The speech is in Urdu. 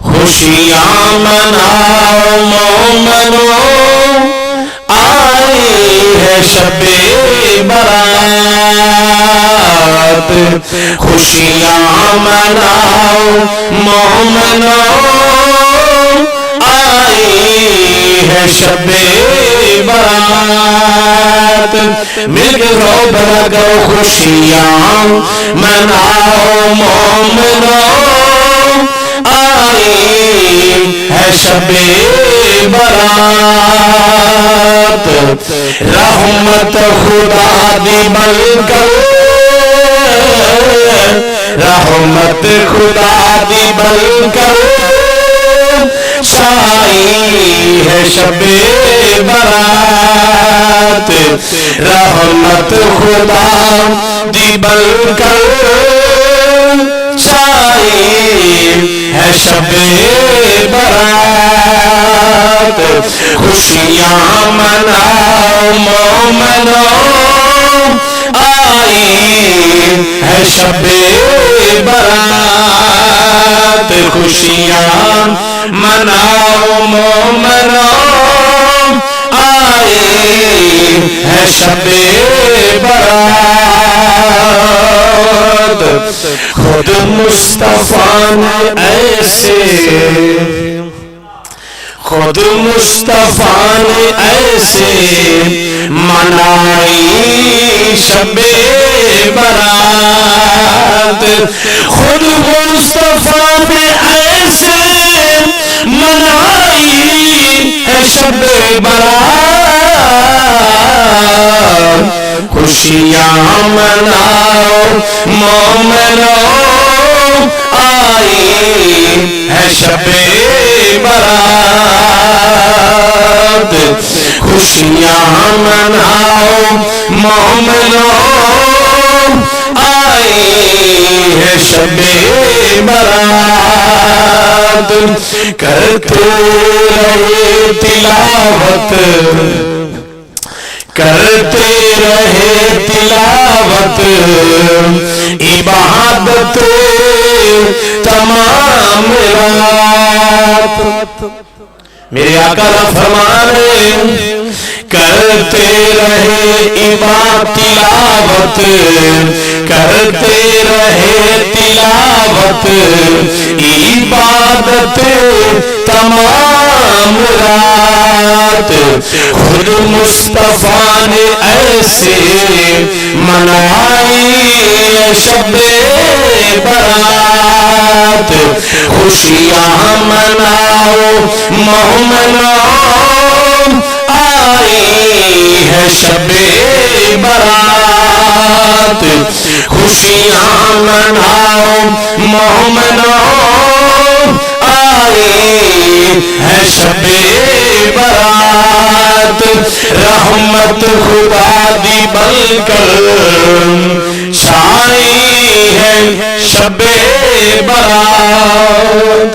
خوشیاں مناؤ مومنو آئی ہے شب برات خوشیاں مناؤ مومنو آئی ہے شب برات مل کے رو بھرا کرو خوشیاں مناؤ مومنو آئی ہے شب برات رحمت خدا دی بل کر رحمت خدا دی بل کر شائی ہے شب برات رحمت خدا دی بل کر شائی ہے شب برات خوشیاں مناؤ مومنو آئی ہے شب برات خوشیاں مناؤ مومنو آئی ہے شب برات خود مصطفیٰ نے ایسے خود مصطفیٰ نے ایسے منائی شب برات خود مصطفیٰ نے ایسے منائی ہے شب برات خوشیاں مناؤ مومنو آئی ہے شب برات خوشیاں مناؤ مومنو آئی ہے شب برات کرتے رہے تلاوت کرتے رہے تلاوت عبادت تمام رات میرے آقا فرمانے کرتے رہے تلاوت کرتے رہے تلاوت عبادت تمام رات خود مصطفیٰ نے ایسے منائی شب برات خوشیاں مناؤ مومنو آئی ہے شب برات خوشیاں مناؤ مومنو آئی ہے شب برات رحمت خدا دی بل کر شائی ہے شب برات